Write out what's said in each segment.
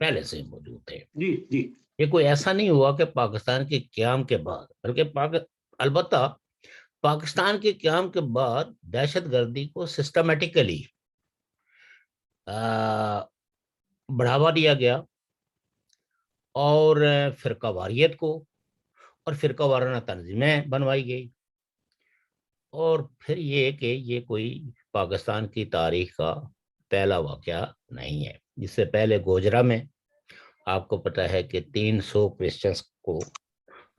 پہلے سے موجود تھے. جی جی یہ کوئی ایسا نہیں ہوا کہ پاکستان کے قیام کے بعد، بلکہ البتہ پاکستان کے قیام کے بعد دہشت گردی کو سسٹمیٹیکلی بڑھاوا دیا گیا، اور فرقہ واریت کو اور فرقہ وارانہ تنظیمیں بنوائی گئی. اور پھر یہ کہ یہ کوئی پاکستان کی تاریخ کا پہلا واقعہ نہیں ہے. جس سے پہلے گوجرا میں آپ کو پتہ ہے کہ 300 کرسچنس کو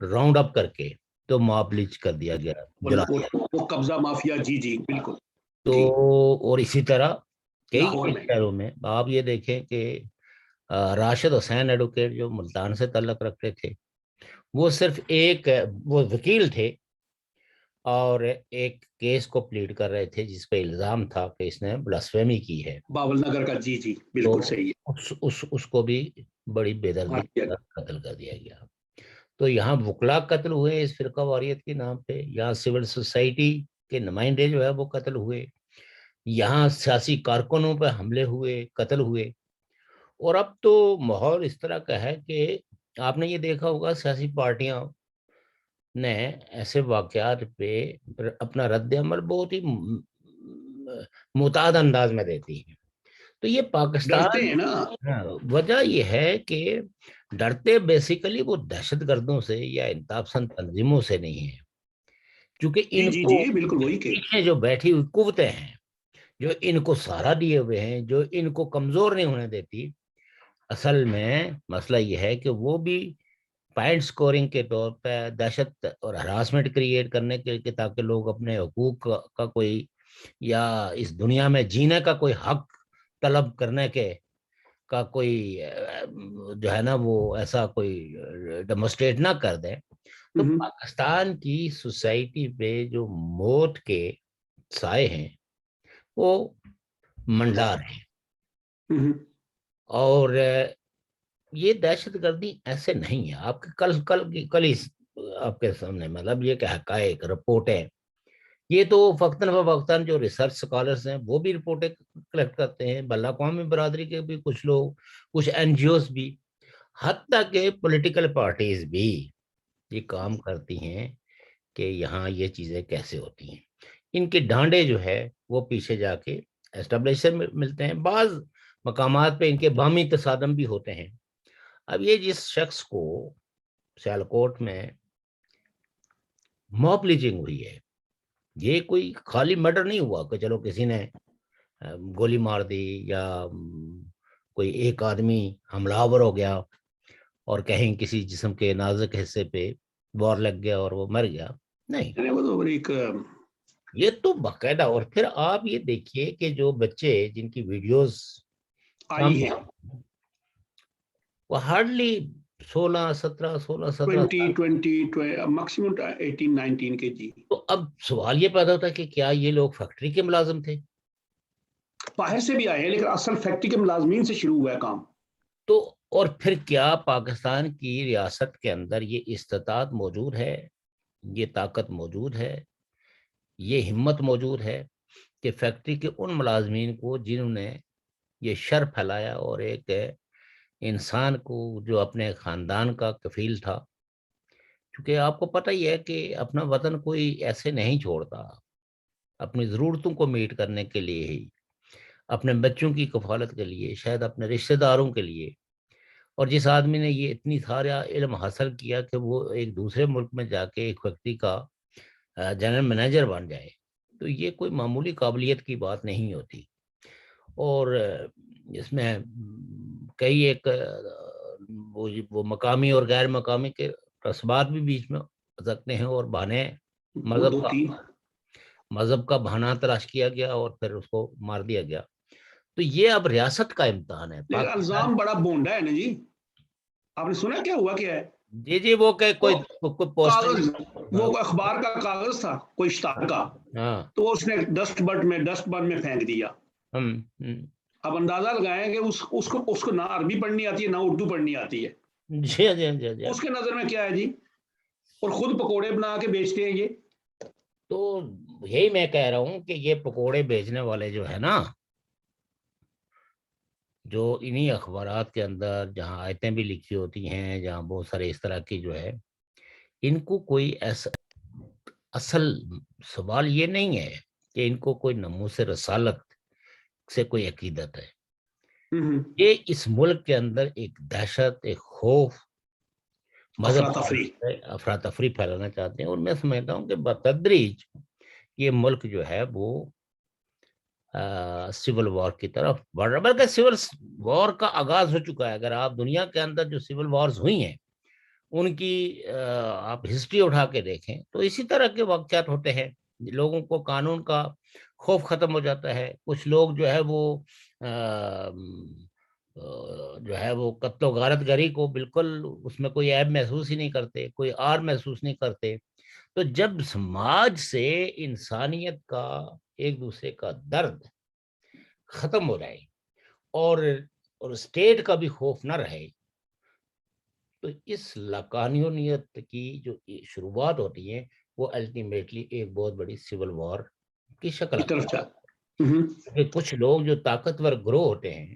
راؤنڈ اپ کر کے تو ماب لنچ کر دیا گیا، جلا دیا. وہ قبضہ مافیا، جی جی بالکل. تو جی اور اسی طرح کئی لاہور میں شہروں میں آپ یہ دیکھیں کہ راشد حسین ایڈوکیٹ جو ملتان سے تعلق رکھتے تھے، وہ صرف ایک وہ وکیل تھے اور ایک کیس کو پلیڈ کر رہے تھے جس پہ الزام تھا کہ اس نے بلاسفیمی کی ہے. باول نگر کا، جی جی تو بالکل صحیح اس کو بھی بڑی بے دردی کے ہے. ساتھ قتل کر دیا گیا. تو یہاں وکلا قتل ہوئے اس فرقہ واریت کے نام پہ، یہاں سول سوسائٹی کے نمائندے جو ہے وہ قتل ہوئے، یہاں سیاسی کارکنوں پہ حملے ہوئے، قتل ہوئے. اور اب تو ماحول اس طرح کا ہے کہ آپ نے یہ دیکھا ہوگا سیاسی پارٹیاں نے ایسے واقعات پہ اپنا رد عمل بہت ہی متعدد انداز میں دیتی ہیں. تو یہ ڈرتے پاکستان، ہیں نا. وجہ یہ ہے کہ ڈرتے بیسیکلی وہ دہشت گردوں سے یا انتہا پسند تنظیموں سے نہیں ہے، کیونکہ جی ان جی کو جی بالکل وہی کہ پیچھے جو بیٹھی ہوئی قوتیں ہیں جو ان کو سہارا دیے ہوئے ہیں، جو ان کو کمزور نہیں ہونے دیتی. اصل میں مسئلہ یہ ہے کہ وہ بھی پوائنٹ سکورنگ کے طور پہ دہشت اور ہراسمنٹ کریٹ کرنے کے لیے، تاکہ لوگ اپنے حقوق کا کوئی یا اس دنیا میں جینے کا کوئی حق طلب کرنے کے کا کوئی جو ہے نا وہ ایسا کوئی ڈیمونسٹریٹ نہ کر دیں. تو پاکستان کی سوسائٹی پہ جو موت کے سائے ہیں وہ منڈا رہے ہیں. اور یہ دہشت گردی ایسے نہیں ہے. آپ کے کل ہی آپ کے سامنے مطلب یہ کہ حقائق رپورٹیں، یہ تو وقتاً فوقتاً جو ریسرچ سکالرز ہیں وہ بھی رپورٹیں کلیکٹ کرتے ہیں، بین الاقوامی برادری کے بھی کچھ لوگ، کچھ این جی اوز بھی، حتیٰ کہ پولیٹیکل پارٹیز بھی یہ کام کرتی ہیں کہ یہاں یہ چیزیں کیسے ہوتی ہیں. ان کے ڈانڈے جو ہے وہ پیچھے جا کے اسٹیبلشر ملتے ہیں. بعض مقامات پہ ان کے باہمی تصادم بھی ہوتے ہیں. اب یہ جس شخص کو سیالکوٹ میں موب لنچنگ ہوئی ہے، یہ کوئی خالی مرڈر نہیں ہوا کہ چلو کسی نے گولی مار دی یا کوئی ایک آدمی حملہ آور ہو گیا اور کہیں کسی جسم کے نازک حصے پہ وار لگ گیا اور وہ مر گیا. نہیں، یہ تو باقاعدہ. اور پھر آپ یہ دیکھیے کہ جو بچے جن کی ویڈیوز آئی ہیں وہ ہارڈلی 16 17 میکسیمم 18 19 کے. جی تو اب سوال یہ پیدا ہوتا ہے کہ کیا یہ لوگ فیکٹری کے ملازم تھے؟ باہر سے بھی آئے ہیں لیکن اصل فیکٹری کے ملازمین سے شروع ہوا ہے کام. تو اور پھر کیا پاکستان کی ریاست کے اندر یہ استطاعت موجود ہے، یہ طاقت موجود ہے، یہ ہمت موجود ہے کہ فیکٹری کے ان ملازمین کو جنہوں نے یہ شر پھیلایا اور ایک انسان کو جو اپنے خاندان کا کفیل تھا، کیونکہ آپ کو پتہ ہی ہے کہ اپنا وطن کوئی ایسے نہیں چھوڑتا، اپنی ضرورتوں کو میٹ کرنے کے لیے ہی، اپنے بچوں کی کفالت کے لیے، شاید اپنے رشتہ داروں کے لیے. اور جس آدمی نے یہ اتنی سارا علم حاصل کیا کہ وہ ایک دوسرے ملک میں جا کے ایک فیکٹری کا جنرل مینیجر بن جائے، تو یہ کوئی معمولی قابلیت کی بات نہیں ہوتی. اور اس میں کئی ایک وہ مقامی اور غیر مقامی کے رسبات بھی بیچ میں سکتے ہیں، اور بہانے مذہب کا بہانہ تلاش کیا گیا اور پھر اس کو مار دیا گیا. تو یہ اب ریاست کا امتحان ہے. لیکن الزام بڑا بونڈا ہے نا جی. آپ نے سنا کیا ہوا کیا ہے؟ جی وہ کہ کوئی کاغذ، وہ اخبار کا کاغذ تھا کوئی اشتہار کا، تو اس نے ڈسٹ بن میں پھینک دیا. اب اندازہ لگائیں کہ اس کو نہ عربی پڑھنی آتی ہے نہ اردو پڑھنی آتی ہے. جی اس کے نظر میں کیا ہے جی؟ اور خود پکوڑے بنا کے بیچتے ہیں یہ. تو یہی میں کہہ رہا ہوں کہ یہ پکوڑے بیچنے والے جو ہے نا، جو انہی اخبارات کے اندر جہاں آیتیں بھی لکھی ہوتی ہیں، جہاں بہت سارے اس طرح کی جو ہے، ان کو کوئی ایسا اصل سوال یہ نہیں ہے کہ ان کو کوئی ناموس رسالت سے کوئی عقیدت ہے. یہ اس ملک کے اندر ایک دہشت، ایک خوف، مذہب افراتفری پھیلانا چاہتے ہیں. اور میں سمجھتا ہوں کہ بتدریج یہ ملک جو ہے وہ سول وار کی طرف بڑھ رہا، بلکہ سول وار کا آغاز ہو چکا ہے. اگر آپ دنیا کے اندر جو سول وارز ہوئی ہیں ان کی آپ ہسٹری اٹھا کے دیکھیں تو اسی طرح کے واقعات ہوتے ہیں. لوگوں کو قانون کا خوف ختم ہو جاتا ہے. کچھ لوگ جو ہے وہ قتل و غارت گری کو بالکل اس میں کوئی عیب محسوس ہی نہیں کرتے، کوئی آر محسوس نہیں کرتے. تو جب سماج سے انسانیت کا، ایک دوسرے کا درد ختم ہو جائے اور اسٹیٹ کا بھی خوف نہ رہے، تو اس لاقانونیت کی جو شروعات ہوتی ہیں وہ الٹیمیٹلی ایک بہت بڑی سول وار کی شکل ہے. کچھ لوگ جو طاقتور گروہ ہوتے ہیں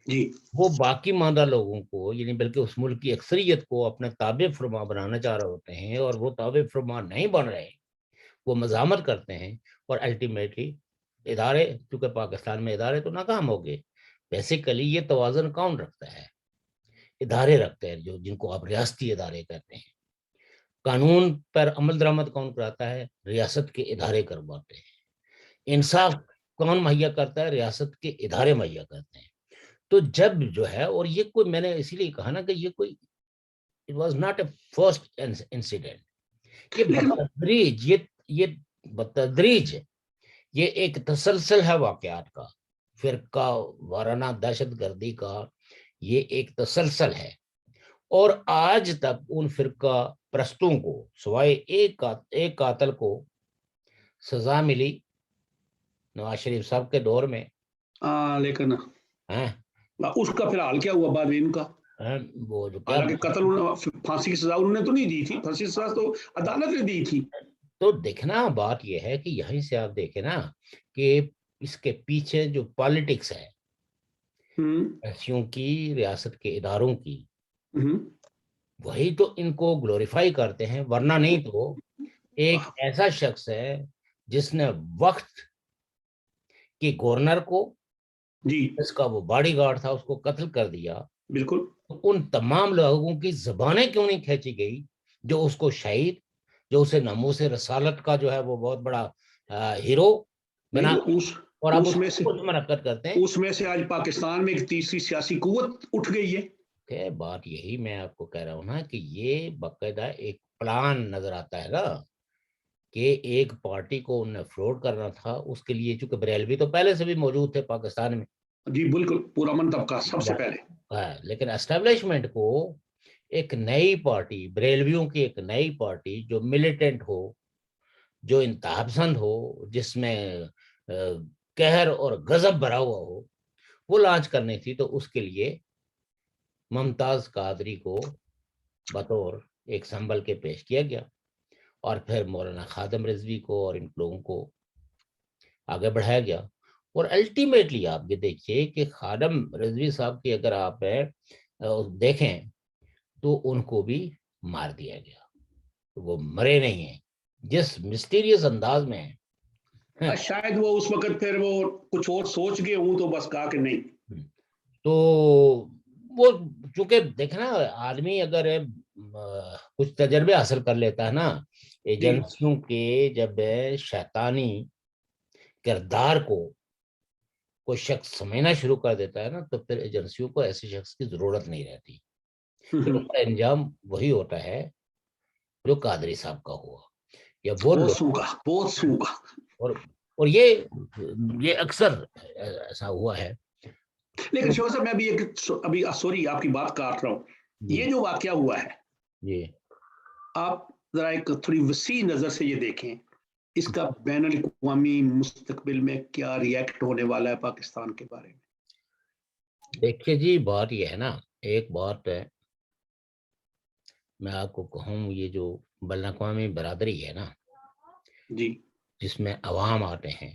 جی وہ باقی ماندہ لوگوں کو، یعنی بلکہ اس ملک کی اکثریت کو اپنے تابع فرما بنانا چاہ رہے ہوتے ہیں، اور وہ تابع فرما نہیں بن رہے، وہ مزاحمت کرتے ہیں. اور الٹیمیٹلی ادارے، چونکہ پاکستان میں ادارے تو ناکام ہو گئے، بیسیکلی یہ توازن کون رکھتا ہے؟ ادارے رکھتے ہیں، جن کو آپ ریاستی ادارے کہتے ہیں. قانون پر عمل درآمد کون کراتا ہے؟ ریاست کے ادارے کرواتے ہیں. انصاف کون مہیا کرتا ہے؟ ریاست کے ادارے مہیا کرتے ہیں. تو جب جو ہے، اور یہ کوئی، میں نے اسی لیے کہا نا کہ یہ کوئی it was not a first incident. یہ بتدریج یہ ایک تسلسل ہے واقعات کا، فرقہ وارانہ دہشت گردی کا یہ ایک تسلسل ہے. اور آج تک ان فرقہ پرستوں کو سوائے ایک قاتل کو سزا ملی نواز شریف صاحب کے دور میں. لیکن اس کا پھر حال کیا ہوا بعد میں ان کا؟ وہ جو حالانکہ قتل پھانسی کی سزا انہوں نے تو نہیں دی تھی، پھانسی کی سزا تو عدالت نے دی تھی. تو دیکھنا بات یہ ہے کہ یہیں سے آپ دیکھیں نا کہ اس کے پیچھے جو پالیٹکس ہے ایسیوں کی، ریاست کے اداروں کی، وہی تو ان کو گلوریفائی کرتے ہیں. ورنہ نہیں تو ایک ایسا شخص ہے جس نے وقت کی گورنر کو، اس کا وہ باڈی گارڈ تھا، اس کو قتل کر دیا. بالکل. ان تمام لوگوں کی زبانیں کیوں نہیں کھینچی گئی جو اس کو شہید، جو اسے ناموس رسالت کا جو ہے وہ بہت بڑا ہیرو بنا، اور اب اس مرکت کرتے ہیں. اس میں سے آج پاکستان میں ایک تیسری سیاسی قوت اٹھ گئی ہے. بات یہی میں آپ کو کہہ رہا ہوں نا کہ یہ باقاعدہ ایک پلان نظر آتا ہے نا کہ ایک پارٹی کو انہیں فلوٹ کرنا تھا. اس کے لیے چونکہ بریلوی تو پہلے سے بھی موجود تھے پاکستان میں، جی بالکل، پورا من طبقہ سب سے پہلے، لیکن اسٹیبلشمنٹ کو ایک نئی پارٹی، بریلویوں کی ایک نئی پارٹی جو ملیٹنٹ ہو، جو انتہا پسند ہو، جس میں قہر اور غضب بھرا ہوا ہو، وہ لانچ کرنی تھی. تو اس کے لیے ممتاز قادری کو بطور ایک سنبل کے پیش کیا گیا، اور پھر مولانا خادم رضوی کو اور ان لوگوں کو آگے بڑھایا گیا. اور الٹیمیٹلی آپ یہ دیکھیے کہ خادم رضوی صاحب کی اگر آپ دیکھیں تو ان کو بھی مار دیا گیا. وہ مرے نہیں ہیں، جس مسٹیریس انداز میں ہیں. شاید وہ اس وقت پھر وہ کچھ اور سوچ گئے ہوں تو بس کہا کہ نہیں. تو وہ چونکہ دیکھنا آدمی اگر کچھ تجربے حاصل کر لیتا ہے نا ایجنسیوں کے، جب شیطانی کردار کو کوئی شخص سمجھنا شروع کر دیتا ہے نا تو پھر ایجنسیوں کو ایسے شخص کی ضرورت نہیں رہتی. پھر اس کا انجام وہی ہوتا ہے جو قادری صاحب کا ہوا، یا وہ بہت سوگا. اور یہ اکثر ایسا ہوا ہے. لیکن شوہر صاحب میں ابھی سوری آپ کی بات کاٹ رہا ہوں. یہ جو واقعہ ہوا ہے جی، آپ ذرا ایک تھوڑی وسیع نظر سے یہ دیکھیں، اس کا بین الاقوامی مستقبل میں کیا ریئیکٹ ہونے والا ہے پاکستان کے بارے میں؟ دیکھیے جی، بات یہ ہے نا، ایک بات ہے میں آپ کو کہوں، یہ جو بین الاقوامی برادری ہے نا جی، جس میں عوام آتے ہیں،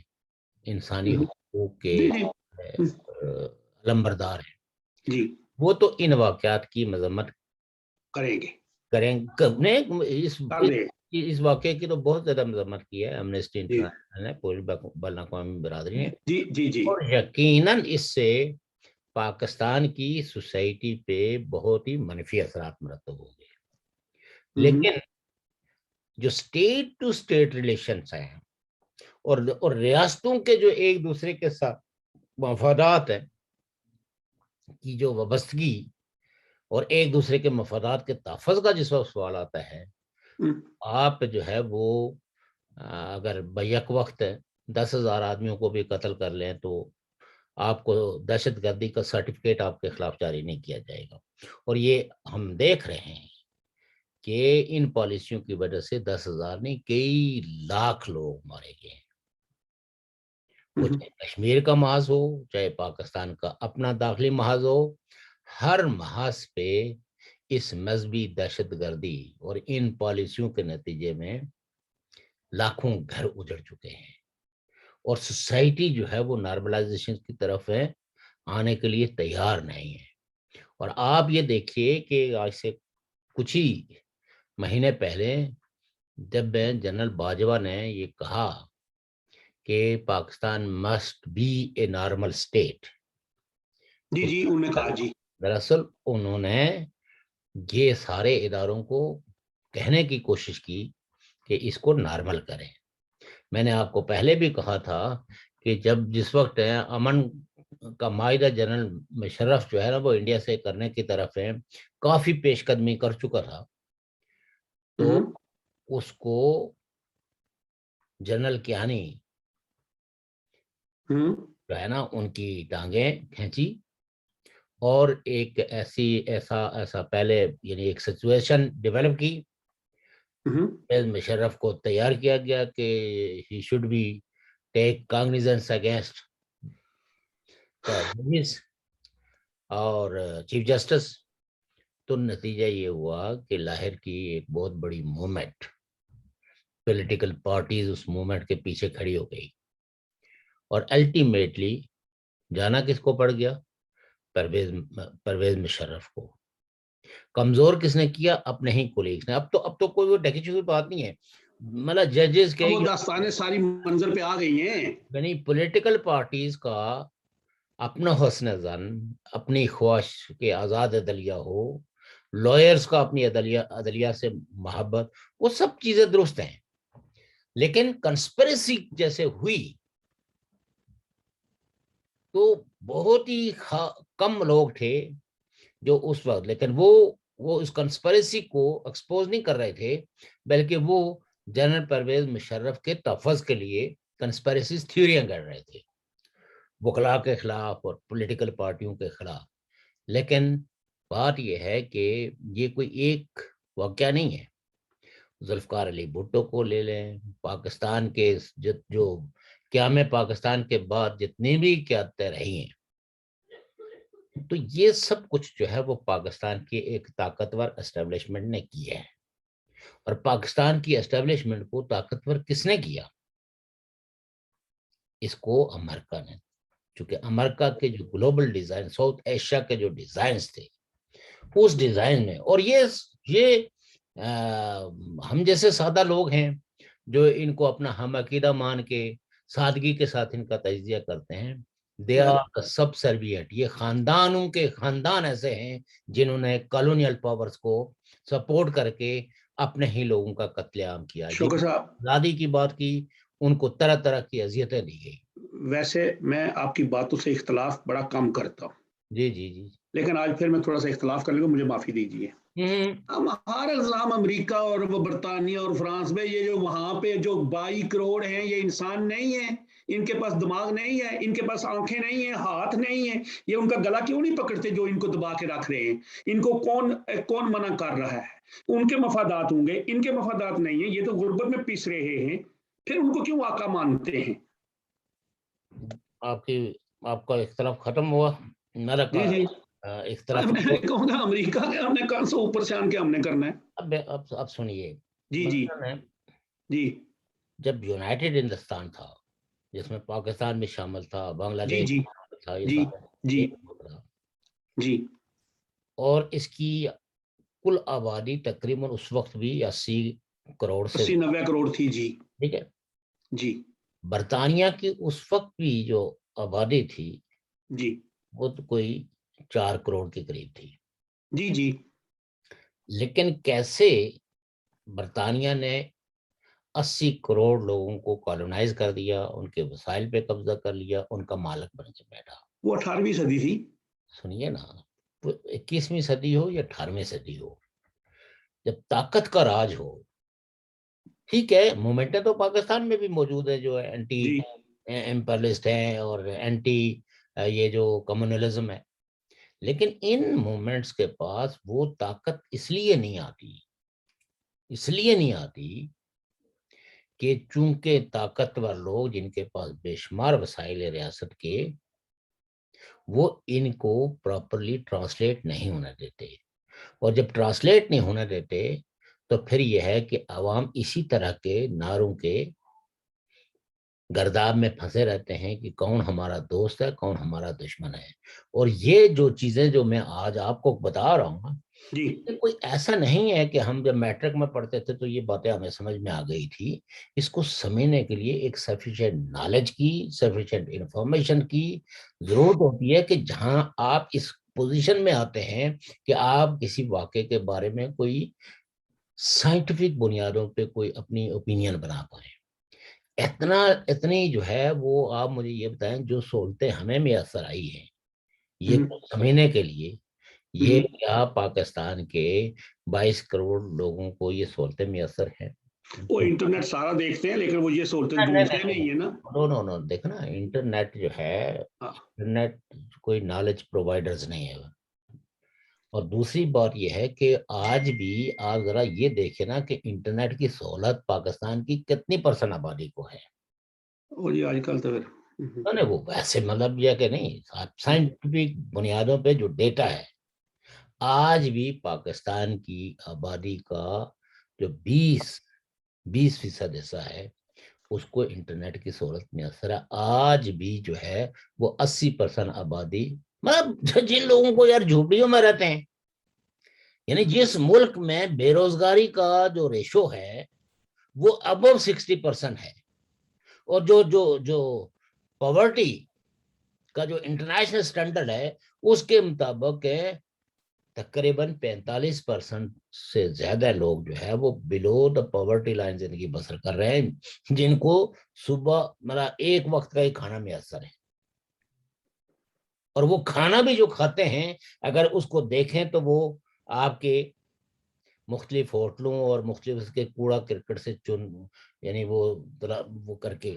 انسانی حقوق کے علمبردار ہیں جی وہ تو ان واقعات کی مذمت کریں گے، اس واقعے کی تو بہت زیادہ مذمت کی ہے ایمنسٹی جی انٹرنیشنل نے، پوری بین الاقوامی برادری نے، جی جی جی اور یقیناً اس سے پاکستان کی سوسائٹی پہ بہت ہی منفی اثرات مرتب ہو گئے۔ لیکن جو اسٹیٹ ٹو اسٹیٹ ریلیشنس ہیں اور ریاستوں کے جو ایک دوسرے کے ساتھ مفادات ہیں کی جو وابستگی اور ایک دوسرے کے مفادات کے تحفظ کا جس وقت سوال آتا ہے، آپ جو ہے وہ اگر بیک وقت 10,000 آدمیوں کو بھی قتل کر لیں تو آپ کو دہشت گردی کا سرٹیفکیٹ آپ کے خلاف جاری نہیں کیا جائے گا۔ اور یہ ہم دیکھ رہے ہیں کہ ان پالیسیوں کی وجہ سے 10,000 نہیں کئی لاکھ لوگ مارے گئے ہیں، وہ چاہے کشمیر کا محاذ ہو چاہے پاکستان کا اپنا داخلی محاذ ہو، ہر محاذ پہ اس مذہبی دہشت گردی اور ان پالیسیوں کے نتیجے میں لاکھوں گھر اجڑ چکے ہیں، اور سوسائٹی جو ہے وہ نارملائزیشن کی طرف ہے آنے کے لیے تیار نہیں ہے۔ اور آپ یہ دیکھیے کہ آج سے کچھ ہی مہینے پہلے جب جنرل باجوہ نے یہ کہا کہ Pakistan must be a normal state, جی جی انہوں نے کہا جی، دراصل انہوں نے یہ سارے اداروں کو کہنے کی کوشش کی کہ اس کو نارمل کریں۔ میں نے آپ کو پہلے بھی کہا تھا کہ جس وقت امن کا معاہدہ جنرل مشرف جو ہے نا وہ انڈیا سے کرنے کی طرف ہے کافی پیش قدمی کر چکا تھا، تو اس کو جنرل کیانی جو ہے نا ان کی ٹانگیں کھینچی اور ایک ایسا پہلے یعنی ایک سچویشن ڈیولپ کی، مشرف کو تیار کیا گیا کہ he should be take cognizance against اور چیف جسٹس۔ تو نتیجہ یہ ہوا کہ لاہور کی ایک بہت بڑی موومنٹ، پولیٹیکل پارٹیز اس موومنٹ کے پیچھے کھڑی ہو گئی، اور الٹیمیٹلی جانا کس کو پڑ گیا؟ پرویز مشرف کو۔ کمزور کس نے کیا؟ اپنے ہی کولیگز نے۔ اب تو کوئی وہ ڈھکی چھپی بات نہیں ہے، مطلب ججز کے داستانیں ساری منظر پہ آ گئی ہیں، یعنی پولیٹیکل پارٹیز کا اپنا حسن زن، اپنی خواہش کے آزاد عدلیہ ہو، لائرز کا اپنی عدلیہ سے محبت، وہ سب چیزیں درست ہیں، لیکن کنسپریسی جیسے ہوئی تو بہت ہی کم لوگ تھے جو اس وقت، لیکن وہ اس کنسپریسی کو ایکسپوز نہیں کر رہے تھے، بلکہ وہ جنرل پرویز مشرف کے تحفظ کے لیے کنسپریسیز تھیوریاں کر رہے تھے وکلاء کے خلاف اور پولیٹیکل پارٹیوں کے خلاف۔ لیکن بات یہ ہے کہ یہ کوئی ایک واقعہ نہیں ہے، ذوالفقار علی بھٹو کو لے لیں، پاکستان کے جو قیام پاکستان کے بعد جتنی بھی قیادتیں رہی ہیں، تو یہ سب کچھ جو ہے وہ پاکستان کی ایک طاقتور اسٹیبلشمنٹ نے کی ہے۔ اور پاکستان کی اسٹیبلشمنٹ کو طاقتور کس نے کیا؟ اس کو امریکہ نے، چونکہ امریکہ کے جو گلوبل ڈیزائن، ساؤتھ ایشیا کے جو ڈیزائنز تھے، اس ڈیزائن میں، اور یہ ہم جیسے سادہ لوگ ہیں جو ان کو اپنا ہم عقیدہ مان کے سادگی کے ساتھ ان کا تجزیہ کرتے ہیں، دے آر سب سرویٹ، یہ خاندانوں کے خاندان ایسے ہیں جنہوں نے کالونیل پاورز کو سپورٹ کر کے اپنے ہی لوگوں کا قتل عام کیا، شوکر صاحب آزادی کی بات کی، ان کو طرح طرح کی اذیتیں دی گئی۔ ویسے میں آپ کی باتوں سے اختلاف بڑا کم کرتا ہوں، جی جی جی، لیکن آج پھر میں تھوڑا سا اختلاف کر لوں گا، مجھے معافی دیجیے۔ ہم ہر الزام امریکہ اور وہ برطانیہ اور فرانس میں، یہ جو وہاں پہ جو 22 کروڑ ہیں یہ انسان نہیں ہیں، ان کے پاس دماغ نہیں ہے، ان کے پاس آنکھیں نہیں ہیں، ہاتھ نہیں ہیں، یہ ان کا گلا کیوں نہیں پکڑتے جو ان کو دبا کے رکھ رہے ہیں؟ ان کو کون منع کر رہا ہے؟ ان کے مفادات ہوں گے، ان کے مفادات نہیں ہیں، یہ تو غربت میں پیس رہے ہیں، پھر ان کو کیوں آقا مانتے ہیں؟ آپ کا اختلاف ختم ہوا؟ میرا جی جی، اختلاف میں کہوں گا امریکہ کے ہم نے کہاں سے اوپر سے آن کے ہم نے کرنا ہے؟ اب سنیے، جی جی جی جب یونائٹڈ ہندوستان تھا جس میں پاکستان بھی شامل تھا، بنگلہ جی دیش جی بھی شامل تھا، یہ جی سارے جی جی اور اس کی کل آبادی تقریباً اس وقت بھی 80 کروڑ سے 80-90 کروڑ تھی. جی ٹھیک ہے. جی برطانیہ کی اس وقت بھی جو آبادی تھی جی وہ تو کوئی 4 کروڑ کے قریب تھی. جی جی لیکن کیسے برطانیہ نے 80 کروڑ لوگوں کو کالونائز کر دیا, ان کے وسائل پہ قبضہ کر لیا, ان کا مالک بن کے بیٹھا. وہ 18ویں صدی تھی. سنیے نا, 21ویں صدی ہو یا 18ویں صدی ہو, جب طاقت کا راج ہو, ٹھیک ہے مومنٹیں تو پاکستان میں بھی موجود ہے جو اینٹی جی امپیرلسٹ ہیں اور اینٹی یہ جو کمیونلزم ہے, لیکن ان مومنٹس کے پاس وہ طاقت اس لیے نہیں آتی کہ چونکہ طاقتور لوگ جن کے پاس بے شمار وسائل ریاست کے, وہ ان کو پراپرلی ٹرانسلیٹ نہیں ہونے دیتے, اور جب ٹرانسلیٹ نہیں ہونے دیتے تو پھر یہ ہے کہ عوام اسی طرح کے نعروں کے گرداب میں پھنسے رہتے ہیں کہ کون ہمارا دوست ہے, کون ہمارا دشمن ہے. اور یہ جو چیزیں جو میں آج آپ کو بتا رہا ہوں, جی کوئی ایسا نہیں ہے کہ ہم جب میٹرک میں پڑھتے تھے تو یہ باتیں ہمیں سمجھ میں آ گئی تھی. اس کو سمجھنے کے لیے ایک سفیشینٹ نالج کی, سفیشینٹ انفارمیشن کی ضرورت ہوتی ہے, کہ جہاں آپ اس پوزیشن میں آتے ہیں کہ آپ کسی واقعے کے بارے میں کوئی سائنٹیفک بنیادوں پہ کوئی اپنی اوپینین بنا پائیں. اتنی جو ہے وہ آپ مجھے یہ بتائیں, جو سہولتیں ہمیں میسر آئی ہیں یہ سمجھنے کے لیے, یہ کیا پاکستان کے 22 کروڑ لوگوں کو یہ سہولتیں میسر ہیں؟ وہ انٹرنیٹ سارا دیکھتے ہیں لیکن وہ یہ سہولتیں ڈھونڈتے نہیں ہے نا. نو دیکھنا, انٹرنیٹ جو ہے, انٹرنیٹ کوئی نالج پرووائڈرز نہیں ہے. اور دوسری بات یہ ہے کہ آج بھی آپ ذرا یہ دیکھیں نا کہ انٹرنیٹ کی سہولت پاکستان کی کتنی % آبادی کو ہے. اور یہ آج کل تو نہیں, وہ ویسے مطلب یہ کہ نہیں, سائنٹیفک بنیادوں پہ جو ڈیٹا ہے, آج بھی پاکستان کی آبادی کا جو 20% حصہ ہے اس کو انٹرنیٹ کی سہولت میں اثر ہے. آج بھی جو ہے وہ 80% آبادی, مطلب جن لوگوں کو یار جھوپڑیوں میں رہتے ہیں, یعنی جس ملک میں بے روزگاری کا جو ریشو ہے وہ ابو 60% ہے, اور جو پاورٹی کا جو انٹرنیشنل سٹینڈرڈ ہے اس کے مطابق تقریباً 45% سے زیادہ لوگ جو ہے وہ بلو دا پاورٹی لائن زندگی بسر کر رہے ہیں, جن کو صبح مطلب ایک وقت کا ہی کھانا میسر ہے. اور وہ کھانا بھی جو کھاتے ہیں اگر اس کو دیکھیں تو وہ آپ کے مختلف ہوٹلوں اور مختلف اس کے کوڑا کرکٹ سے یعنی وہ کر کے.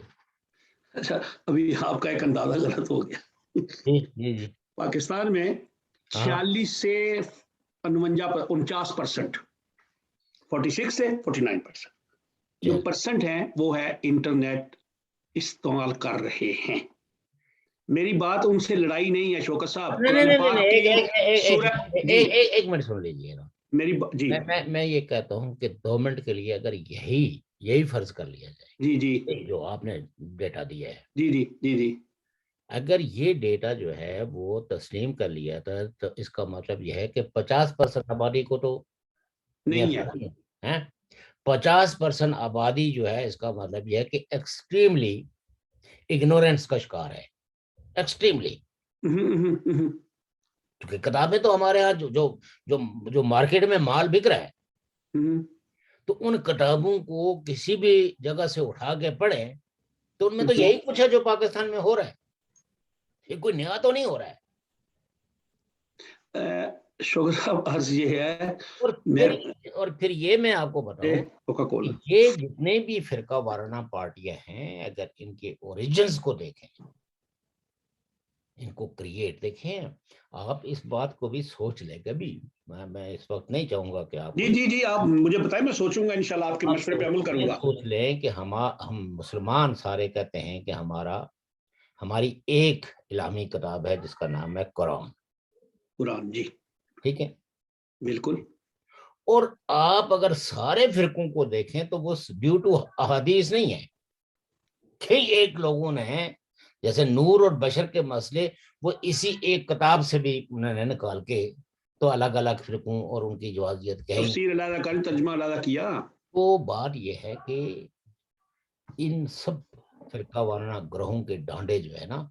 اچھا, ابھی آپ کا ایک اندازہ غلط ہو گیا. جی پاکستان میں 46 سے 49%, 46 سے 49% جو پرسنٹ ہیں وہ ہے انٹرنیٹ استعمال کر رہے ہیں. میری بات ان سے لڑائی نہیں ہے شوکت صاحب. ایک منٹ سن لیجیے نا میری جی, میں یہ کہتا ہوں کہ 2 منٹ کے لیے اگر یہی فرض کر لیا جائے جی جی جو آپ نے ڈیٹا دیا ہے, جی جی جی جی, اگر یہ ڈیٹا جو ہے وہ تسلیم کر لیا تھا تو اس کا مطلب یہ ہے کہ 50% آبادی کو تو نہیں ہے. 50% آبادی جو ہے اس کا مطلب یہ ہے کہ ایکسٹریملی اگنورینس کا شکار ہے, ایکسٹریملی. کیونکہ کتابیں تو ہمارے ہاں جو مارکیٹ میں مال بک رہا ہے, تو ان کتابوں کو کسی بھی جگہ سے اٹھا کے پڑھیں تو ان میں تو یہی کچھ ہے جو پاکستان میں ہو رہا ہے, یہ کوئی نیا تو نہیں ہو رہا ہے. شوگر صاحب عرض یہ ہے, اور پھر یہ میں آپ کو بتاؤں, یہ جتنے بھی فرقہ وارانہ پارٹیاں ہیں اگر ان کے اوریجنز کو دیکھیں, ان کو کریٹ دیکھیں, آپ اس بات کو بھی سوچ لیں کبھی. میں اس وقت نہیں چاہوں گا کہ آپ جی آپ مجھے بتائیں, میں سوچوں گا انشاءاللہ, آپ کے مشورے پہ عمل کروں گا. سوچ لیں کہ ہم مسلمان سارے کہتے ہیں کہ ہماری ایک الہامی کتاب ہے جس کا نام ہے قرآن. جی ٹھیک ہے, بالکل. اور آپ اگر سارے فرقوں کو دیکھیں تو وہ ڈیو ٹو احادیث نہیں ہے کہ ایک لوگوں نے جیسے نور اور بشر کے مسئلے وہ اسی ایک کتاب سے بھی انہوں نے نکال کے تو الگ الگ فرقوں اور ان کی جوازیت کہیں. تفسیر علیحدہ کر، ترجمہ علیحدہ کیا. تو بات یہ ہے کہ ان سب فرقہ وارانہ گروہوں کے ڈانڈے جو ہے نا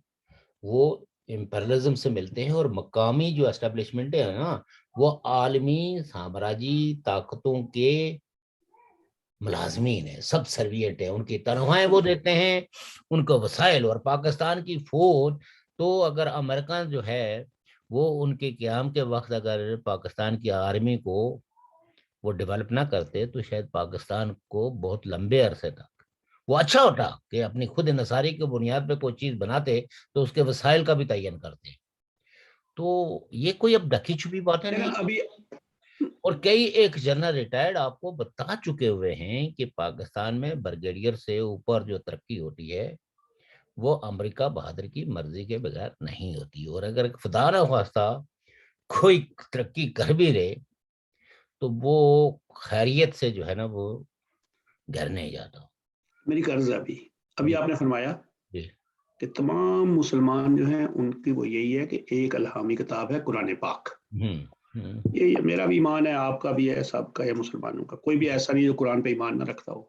وہ امپیرلزم سے ملتے ہیں، اور مقامی جو اسٹیبلشمنٹ ہے نا وہ عالمی سامراجی طاقتوں کے ملازمین ہیں، سب سرویٹ ہیں، ان کی تنخواہیں وہ دیتے ہیں، ان کو وسائل. اور پاکستان کی فوج تو اگر امریکہ جو ہے وہ ان کے قیام کے وقت اگر پاکستان کی آرمی کو وہ ڈیولپ نہ کرتے تو شاید پاکستان کو بہت لمبے عرصے تک وہ اچھا ہوتا کہ اپنی خود انحصاری کی بنیاد پہ کوئی چیز بناتے تو اس کے وسائل کا بھی تعین کرتے. تو یہ کوئی اب ڈکی چھپی باتیں نہیں. ابھی اور کئی ایک جنرل ریٹائرڈ آپ کو بتا چکے ہوئے ہیں کہ پاکستان میں بریگیڈیئر سے اوپر جو ترقی ہوتی ہے وہ امریکہ بہادر کی مرضی کے بغیر نہیں ہوتی، اور اگر خدا نہ خواستہ کوئی ترقی کر بھی رہے تو وہ خیریت سے جو ہے نا وہ گھر نہیں جاتا. میری قرض ابھی آپ نے فرمایا کہ تمام مسلمان جو ہیں ان کی وہ یہی ہے کہ ایک الہامی کتاب ہے قرآن پاک. یہ میرا بھی ایمان ہے، آپ کا بھی ہے، سب کا ہے، مسلمانوں کا. کوئی بھی ایسا نہیں جو قرآن پہ ایمان نہ رکھتا ہو،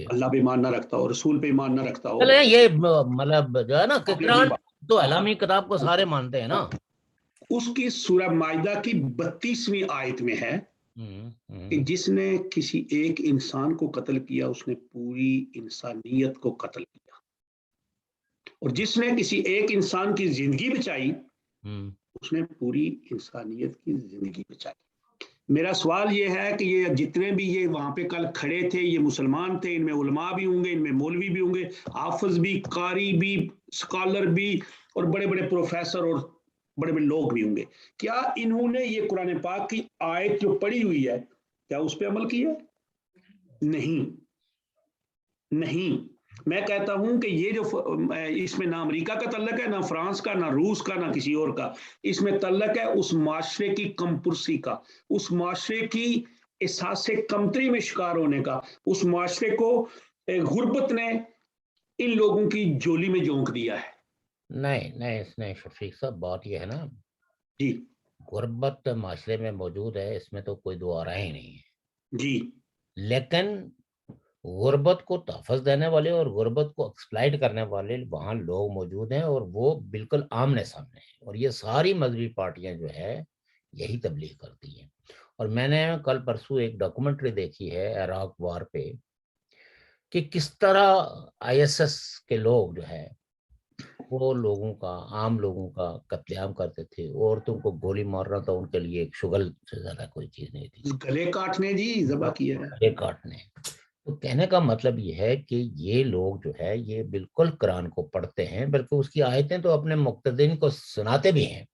اللہ پہ ایمان نہ رکھتا ہو، رسول پہ ایمان نہ رکھتا ہو. یہ مطلب جو ہے نا قرآن تو الہامی کتاب کو سارے مانتے ہیں نا. اس کی سورہ مائدہ کی 32ویں آیت میں ہے کہ جس نے کسی ایک انسان کو قتل کیا اس نے پوری انسانیت کو قتل کیا، اور جس نے کسی ایک انسان کی زندگی بچائی اس نے پوری انسانیت کی زندگی بچائی. میرا سوال یہ ہے کہ یہ جتنے بھی یہ وہاں پہ کل کھڑے تھے یہ مسلمان تھے، ان میں علماء بھی ہوں گے، ان میں مولوی بھی ہوں گے، حافظ بھی، قاری بھی، اسکالر بھی، اور بڑے بڑے پروفیسر اور بڑے بڑے لوگ بھی ہوں گے. کیا انہوں نے یہ قرآن پاک کی آیت جو پڑھی ہوئی ہے کیا اس پہ عمل کیا؟ نہیں. میں کہتا ہوں کہ یہ جو اس میں نہ امریکہ کا تعلق ہے، نہ فرانس کا، نہ روس کا، نہ کسی اور کا. اس میں تعلق ہے اس معاشرے کی کم پرسی کا، اس معاشرے کی احساس کمتری میں شکار ہونے کا. اس معاشرے کو غربت نے ان لوگوں کی جولی میں جونک دیا ہے. نہیں شفیق صاحب، بات یہ ہے نا جی غربت معاشرے میں موجود ہے، اس میں تو کوئی دو آرا ہی نہیں ہے جی، لیکن غربت کو تحفظ دینے والے اور غربت کو ایکسپلائٹ کرنے والے وہاں لوگ موجود ہیں، اور وہ بالکل آمنے سامنے ہیں. اور یہ ساری مذہبی پارٹیاں جو ہے یہی تبلیغ کرتی ہیں. اور میں نے کل پرسوں ایک ڈاکومنٹری دیکھی ہے عراق وار پہ کہ کس طرح آئی ایس ایس کے لوگ جو ہے وہ لوگوں کا، عام لوگوں کا قتل عام کرتے تھے. عورتوں کو گولی مارنا تھا ان کے لیے ایک شغل سے زیادہ کوئی چیز نہیں تھی. گلے کاٹنے جی ذبح کیا ہے، گلے کاٹنے. تو کہنے کا مطلب یہ ہے کہ یہ لوگ جو ہے یہ بالکل قرآن کو پڑھتے ہیں، بلکہ اس کی آیتیں تو اپنے مقتدین کو سناتے بھی ہیں،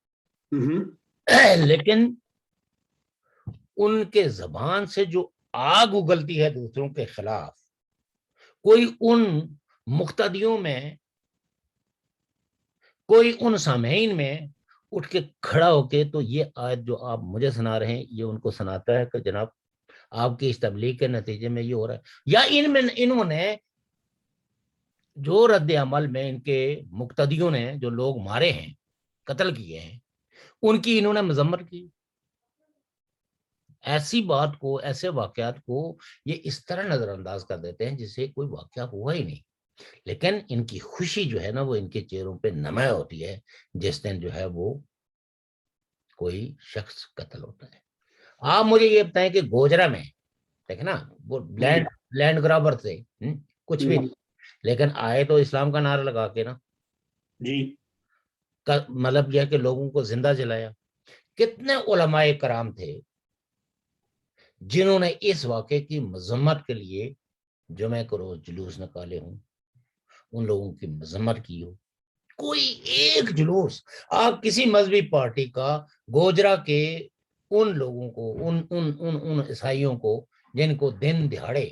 لیکن ان کے زبان سے جو آگ اگلتی ہے دوسروں کے خلاف، کوئی ان مقتدیوں میں، کوئی ان سامعین میں اٹھ کے کھڑا ہو کے تو یہ آیت جو آپ مجھے سنا رہے ہیں یہ ان کو سناتا ہے کہ جناب آپ کی اس تبلیغ کے نتیجے میں یہ ہو رہا ہے. یا انہوں نے جو رد عمل میں ان کے مقتدیوں نے جو لوگ مارے ہیں، قتل کیے ہیں، ان کی انہوں نے مذمت کی. ایسی بات کو، ایسے واقعات کو یہ اس طرح نظر انداز کر دیتے ہیں جسے کوئی واقعہ ہوا ہی نہیں. لیکن ان کی خوشی جو ہے نا وہ ان کے چہروں پہ نمایاں ہوتی ہے جس دن جو ہے وہ کوئی شخص قتل ہوتا ہے. آپ مجھے یہ بتائیں کہ گوجرا میں دیکھیں نا وہ لینڈ گرابر سے کچھ بھی نہیں، لیکن آئے تو اسلام کا نعرہ لگا کے نا جی، مطلب یہ کہ لوگوں کو زندہ جلایا. کتنے علماء کرام تھے جنہوں نے اس واقعے کی مذمت کے لیے جمعہ کو روز جلوس نکالے ہوں، ان لوگوں کی مذمت کی ہو. کوئی ایک جلوس آپ کسی مذہبی پارٹی کا گوجرا کے ان لوگوں کو، ان عیسائیوں کو جن کو دن دہاڑے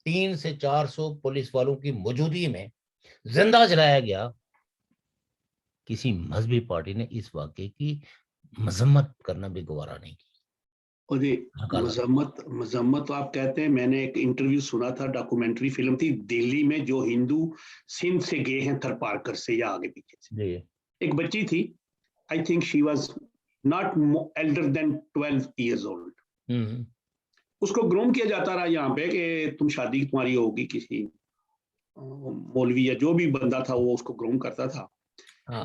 300 سے 400 پولیس والوں کی موجودگی میں زندہ جلایا گیا، کسی مذہبی پارٹی نے اس واقعے کی مذمت کرنا بھی گوارا نہیں کی. اور یہ مذمت آپ کہتے ہیں، میں نے ایک انٹرویو سنا تھا، ڈاکومنٹری فلم تھی دلی میں، جو ہندو سندھ سے گئے ہیں تھر پارکر سے یا آگے پیچھے سے، ایک بچی تھی، I think she was not elder then 12 years old, اس کو گروم کیا جاتا رہا یہاں پہ کہ تم شادی تمہاری ہوگی، کسی مولوی یا جو بھی بندہ تھا وہ اس کو گروم کرتا تھا.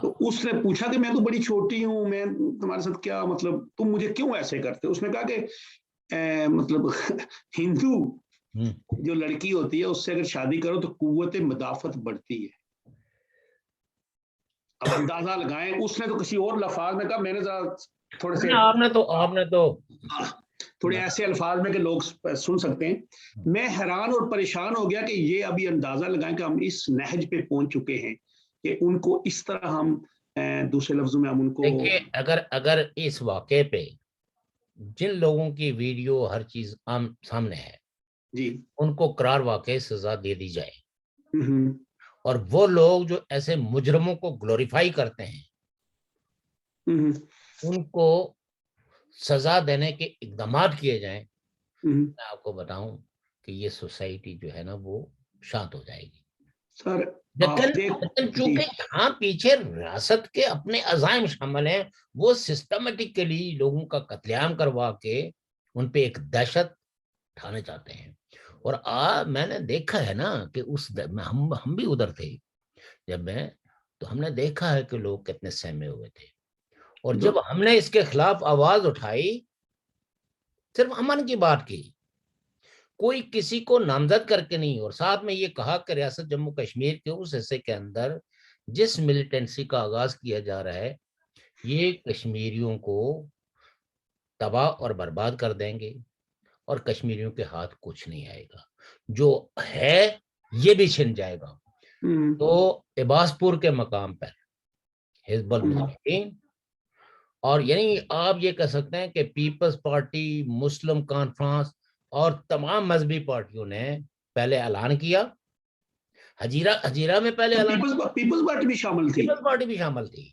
تو اس نے پوچھا کہ میں تو بڑی چھوٹی ہوں، میں تمہارے ساتھ کیا مطلب، تم مجھے کیوں ایسے کرتے؟ اس نے کہا کہ مطلب ہندو جو لڑکی ہوتی ہے اس سے اگر شادی کرو تو قوت مدافعت بڑھتی ہے. اب اندازہ لگائیں، اس نے تو کسی اور لفاظ میں کہا، میں نے ذرا تھوڑے سے آپ نے تو تھوڑے ایسے الفاظ میں کہ لوگ سن سکتے ہیں. میں حیران اور پریشان ہو گیا کہ یہ ابھی اندازہ لگائیں کہ ہم اس نہج پہ پہنچ چکے ہیں کہ ان کو اس طرح ہم دوسرے لفظوں میں ہم ان کو دیکھیے، اگر اس واقعے پہ جن لوگوں کی ویڈیو ہر چیز عام سامنے ہے جی ان کو قرار واقع سزا دے دی جائے، اور وہ لوگ جو ایسے مجرموں کو گلوریفائی کرتے ہیں ان کو سزا دینے کے اقدامات کیے جائیں، میں آپ کو بتاؤں کہ یہ سوسائٹی جو ہے نا وہ شانت ہو جائے گی. سر لیکن چونکہ یہاں پیچھے ریاست کے اپنے عزائم شامل ہیں، وہ سسٹمیٹکلی لوگوں کا قتل عام کروا کے ان پہ ایک دہشت اٹھانے چاہتے ہیں. اور میں نے دیکھا ہے نا کہ ہم بھی ادھر تھے جب تو ہم نے دیکھا ہے کہ لوگ کتنے سہمے ہوئے تھے، اور جب ہم نے اس کے خلاف آواز اٹھائی، صرف امن کی بات کی، کوئی کسی کو نامزد کر کے نہیں، اور ساتھ میں یہ کہا کہ ریاست جموں کشمیر کے اس حصے کے اندر جس ملیٹنسی کا آغاز کیا جا رہا ہے یہ کشمیریوں کو تباہ اور برباد کر دیں گے، اور کشمیریوں کے ہاتھ کچھ نہیں آئے گا، جو ہے یہ بھی چھن جائے گا. تو عباس پور کے مقام پر حزب المجاہدین، اور یعنی آپ یہ کہہ سکتے ہیں کہ پیپلز پارٹی، مسلم کانفرنس اور تمام مذہبی پارٹیوں نے پہلے اعلان کیا، ہجیرہ میں پہلے اعلان، پیپلز پارٹی بھی شامل تھی. پیپلز پارٹی بھی شامل تھی.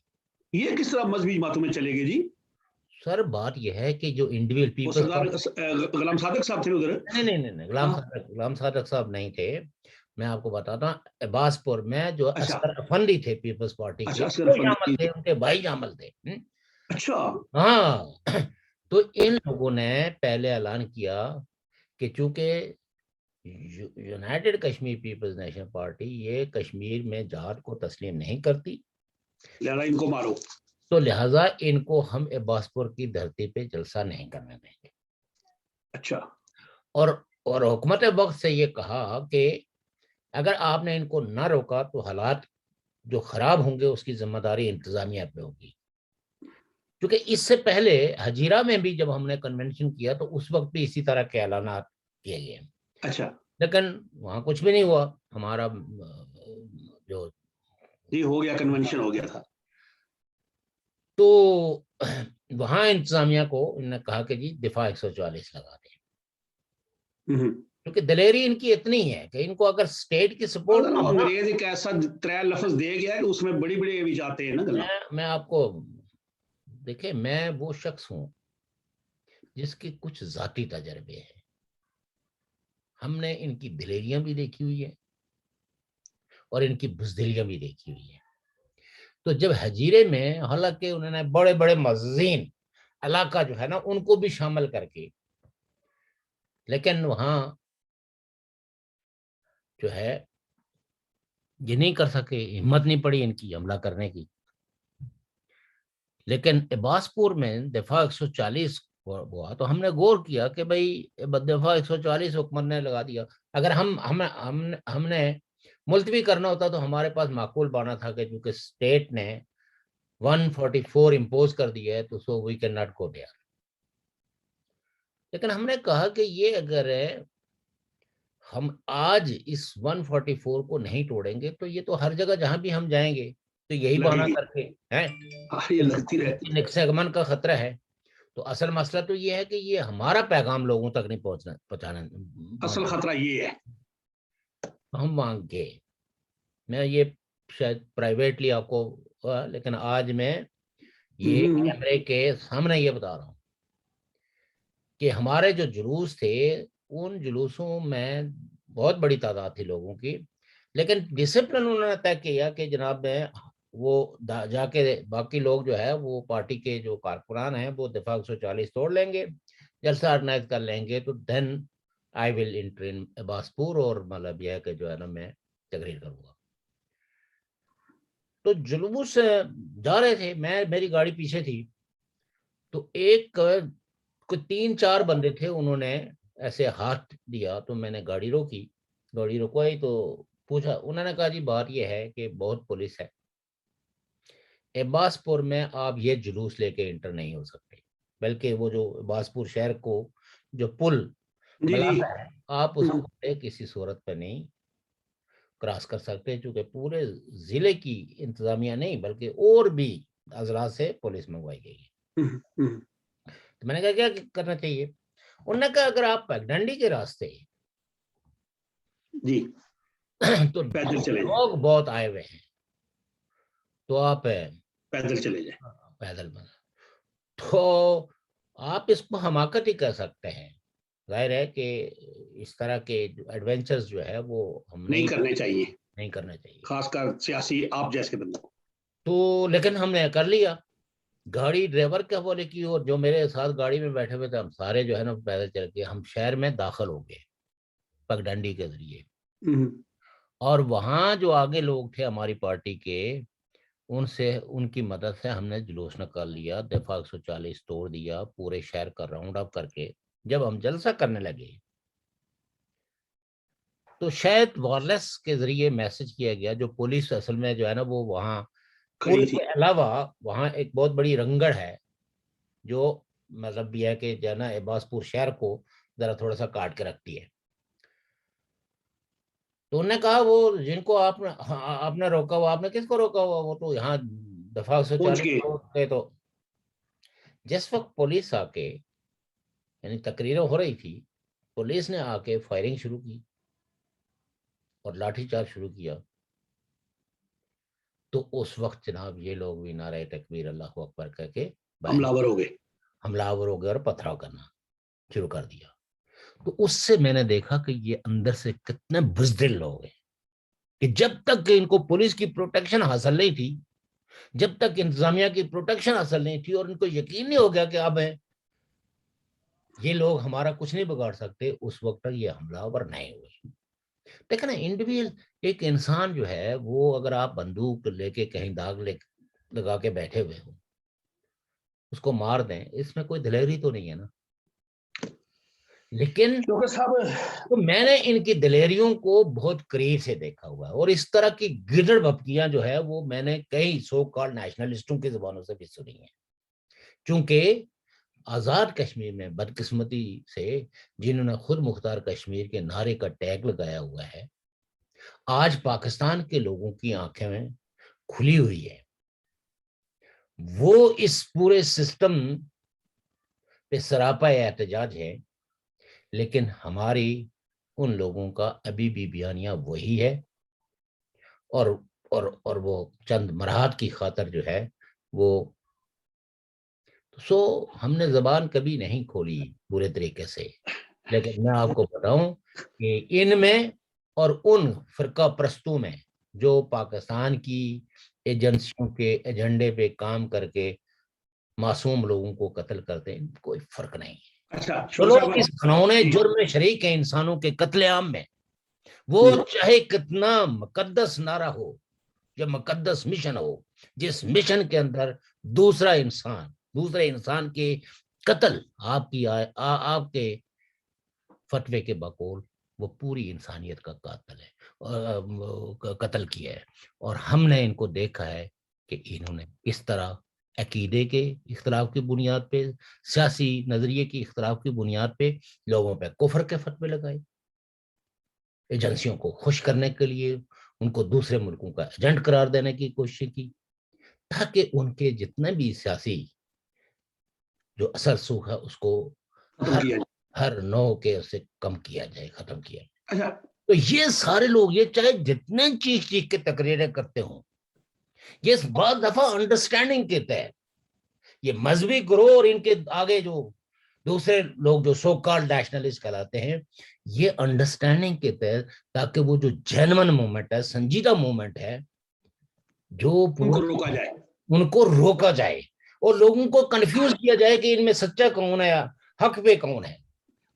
یہ کس طرح مذہبی جماعتوں میں چلے گئے جی؟ سر بات یہ ہے کہ جو انڈیویجول پیپلز، غلام صادق صاحب تھے ادھر؟ نہیں، غلام صادق صاحب نہیں تھے. میں آپ کو بتاتا ہوں، عباس پور میں جو اصغر افندی تھے پیپلز پارٹی کے، وہ شامل تھے، ان کے بھائی شامل تھے. اچھا، ہاں. تو ان لوگوں نے پہلے اعلان کیا کہ چونکہ United Kashmir People's National Party یہ کشمیر میں جہاد کو تسلیم نہیں کرتی، لہذا ان کو مارو، تو لہٰذا ان کو ہم عباس پور کی دھرتی پہ جلسہ نہیں کرنے دیں گے. اچھا. اور حکومت وقت سے یہ کہا کہ اگر آپ نے ان کو نہ روکا تو حالات جو خراب ہوں گے اس کی ذمہ داری انتظامیہ پہ ہوگی. کیونکہ اس سے پہلے ہجیرہ میں بھی جب ہم نے کنونشن کیا تو اس وقت بھی اسی طرح کے اعلانات کیے گئے. اچھا. لیکن وہاں کچھ بھی نہیں ہوا، ہمارا جو جی ہو گیا، کنونشن ہو گیا تھا. تو وہاں انتظامیہ کو انہوں نے کہا کہ جی دفاع 144 لگا دیں، کیونکہ دلیری ان کی اتنی ہے کہ ان کو اگر اسٹیٹ کی سپورٹ، انگریز ایک ایسا ترے لفظ دے گیا ہے اس میں بڑی بڑی بھی جاتے ہیں نا. میں آپ کو دیکھیں، میں وہ شخص ہوں جس کے کچھ ذاتی تجربے ہیں، ہم نے ان کی دلیریاں بھی دیکھی ہوئی ہیں اور ان کی بزدلیاں بھی دیکھی ہوئی ہیں. تو جب ہجیرے میں حالانکہ انہوں نے بڑے بڑے معززین علاقہ جو ہے نا ان کو بھی شامل کر کے، لیکن وہاں جو ہے یہ نہیں کر سکے، ہمت نہیں پڑی ان کی حملہ کرنے کی. لیکن عباس پور میں دفاع 140 ہوا تو ہم نے غور کیا کہ بھائی دفاع 140 حکومت نے لگا دیا. اگر ہم نے ملتوی کرنا ہوتا تو ہمارے پاس معقول بانا تھا کہ چونکہ اسٹیٹ نے 144 امپوز کر دیا ہے تو so we can not go there. لیکن ہم نے کہا کہ یہ اگر ہم آج اس 144 کو نہیں توڑیں گے تو یہ تو ہر جگہ جہاں بھی ہم جائیں گے تو یہی بہانہ کر کے امن کا خطرہ ہے. تو اصل مسئلہ تو یہ ہے کہ یہ ہمارا پیغام لوگوں تک نہیں پہنچانا، اصل خطرہ یہ ہے. ہم مانگ کے، میں یہ شاید پرائیویٹلی آپ کو، لیکن آج میں یہ کیمرے کے سامنے یہ بتا رہا ہوں کہ ہمارے جو جلوس تھے ان جلوسوں میں بہت بڑی تعداد تھی لوگوں کی، لیکن ڈسپلن انہوں نے طے کیا کہ جناب میں وہ جا کے باقی لوگ جو ہے وہ پارٹی کے جو کارکنان ہیں وہ دفاع 140 توڑ لیں گے، جلسہ آرگنائز کر لیں گے، تو دین آئی ول انٹر عباسپور، اور مطلب یہ ہے کہ جو ہے نا میں تقریر کروں گا۔ تو جلوس جا رہے تھے، میری گاڑی پیچھے تھی، تو ایک کوئی 3-4 بندے تھے، انہوں نے ایسے ہاتھ دیا، تو میں نے گاڑی روکی، گاڑی رکوائی تو پوچھا، انہوں نے کہا جی بات یہ ہے کہ بہت پولیس ہے، عباسپور میں آپ یہ جلوس لے کے انٹر نہیں ہو سکتے، بلکہ وہ جو عباسپور شہر کو جو پل جی جی ملاتا ہے آپ اس کو کسی صورت پہ نہیں کراس کر سکتے، چونکہ پورے ضلع کی انتظامیہ نہیں بلکہ اور بھی اضلاع سے پولیس منگوائی گئی ہے۔ تو میں نے کہا کیا کرنا چاہیے؟ انہوں نے کہا اگر آپ پگڈنڈی کے راستے جی تو پیدل چلے جائیں، لوگ بہت آئے ہوئے ہیں، تو آپ پیدل چلے جائیں۔ پیدل بنا، تو آپ اس کو حماقت ہی کہہ سکتے ہیں، ظاہر ہے کہ اس طرح کے ایڈونچرز جو ہے وہ ہم نہیں کرنے چاہیے، نہیں کرنا چاہیے، خاص کر سیاسی آپ جیسے بندوں کو۔ تو لیکن ہم نے کر لیا، گاڑی ڈرائیور کے حوالے کی، اور جو میرے ساتھ گاڑی میں بیٹھے ہوئے تھے ہم سارے جو ہے نا پیدل چل کے ہم شہر میں داخل ہو گئے پگڈنڈی کے ذریعے، اور وہاں جو آگے لوگ تھے ہماری پارٹی کے، ان کی مدد سے ہم نے جلوس نکال لیا، دفاع 140 توڑ دیا، پورے شہر کا راؤنڈ اپ کر کے جب ہم جلسہ کرنے لگے تو شاید وائرلیس کے ذریعے میسج کیا گیا، جو پولیس اصل میں جو ہے نا وہ وہاں پل کھڑی تھی۔ کے علاوہ وہاں ایک بہت بڑی رنگڑ ہے جو مطلب یہ ہے کہ جو ہے نا عباسپور شہر کو ذرا تھوڑا سا کاٹ کے رکھتی ہے، تو انہوں نے کہا وہ جن کو آپ نے روکا ہوا، آپ نے کس کو روکا ہوا؟ وہ تو یہاں دفاع پہنچ کے 140 تو جس وقت پولیس آ کے یعنی تقریریں ہو رہی تھی، پولیس نے آ کے فائرنگ شروع کی اور لاٹھی چارج شروع کیا، تو اس وقت جناب یہ لوگ بھی نعرہ تکبیر اللہ اکبر کہہ کے حملہ آور ہو گئے۔ حملہ آور ہو گئے اور پتھراؤ کرنا شروع کر دیا۔ تو اس سے میں نے دیکھا کہ یہ اندر سے کتنے بزدل لوگ ہیں کہ جب تک کہ ان کو پولیس کی پروٹیکشن حاصل نہیں تھی، جب تک انتظامیہ کی پروٹیکشن حاصل نہیں تھی، اور ان کو یقین نہیں ہو گیا کہ اب یہ لوگ ہمارا کچھ نہیں بگاڑ سکتے، اس وقت تک یہ حملہ آور نہیں ہوئے۔ دیکھیں نا انڈیویجل ایک انسان جو ہے وہ اگر آپ بندوق لے کے کہیں داغ لگا کے بیٹھے ہوئے ہو اس کو مار دیں، اس میں کوئی دلیری تو نہیں ہے نا، لیکن تو میں نے ان کی دلیریوں کو بہت قریب سے دیکھا ہوا ہے، اور اس طرح کی گدڑ بھپکیاں جو ہے وہ میں نے کئی سو کال نیشنلسٹوں کی زبانوں سے بھی سنی ہیں، چونکہ آزاد کشمیر میں بدقسمتی سے جنہوں نے خود مختار کشمیر کے نعرے کا ٹیگ لگایا ہوا ہے، آج پاکستان کے لوگوں کی آنکھیں میں کھلی ہوئی ہے، وہ اس پورے سسٹم پہ سراپا احتجاج ہے، لیکن ہماری ان لوگوں کا ابھی بھی بیانیہ وہی ہے، اور وہ چند مرحات کی خاطر جو ہے وہ ہم نے زبان کبھی نہیں کھولی پورے طریقے سے، لیکن میں آپ کو بتاؤں کہ ان میں اور ان فرقہ پرستوں میں جو پاکستان کی ایجنسیوں کے ایجنڈے پہ کام کر کے معصوم لوگوں کو قتل کرتے ہیں، کوئی فرق نہیں ہے۔ جو لوگ اس گھنونے جرم میں شریک ہیں انسانوں کے قتل عام میں، وہ چاہے کتنا مقدس نعرہ ہو یا مقدس مشن ہو، جس مشن کے اندر دوسرے انسان کے قتل آپ کے فتوے کے بقول وہ پوری انسانیت کا قتل کیا ہے، اور ہم نے ان کو دیکھا ہے کہ انہوں نے اس طرح عقیدے کے اختلاف کی بنیاد پہ، سیاسی نظریے کی اختلاف کی بنیاد پہ لوگوں پہ کفر کے فتوے لگائے، ایجنسیوں کو خوش کرنے کے لیے ان کو دوسرے ملکوں کا ایجنٹ قرار دینے کی کوشش کی، تاکہ ان کے جتنے بھی سیاسی جو اثر سوکھ ہے اس کو ہر نو کے سے کم کیا جائے، ختم کیا جائے۔ تو یہ سارے لوگ یہ چاہے جتنے چیخ کے تقریریں کرتے ہوں، یہ بعض دفعہ انڈرسٹینڈنگ کے تحت یہ مذہبی گروہ اور ان کے آگے جو دوسرے لوگ جو سو کال نیشنلسٹ کہلاتے ہیں، یہ انڈرسٹینڈنگ کے تحت، تاکہ وہ جو جینون مومنٹ ہے، سنجیدہ مومنٹ ہے، جو ان کو روکا جائے، ان کو روکا جائے اور لوگوں کو کنفیوز کیا جائے کہ ان میں سچا کون ہے، حق پہ کون ہے۔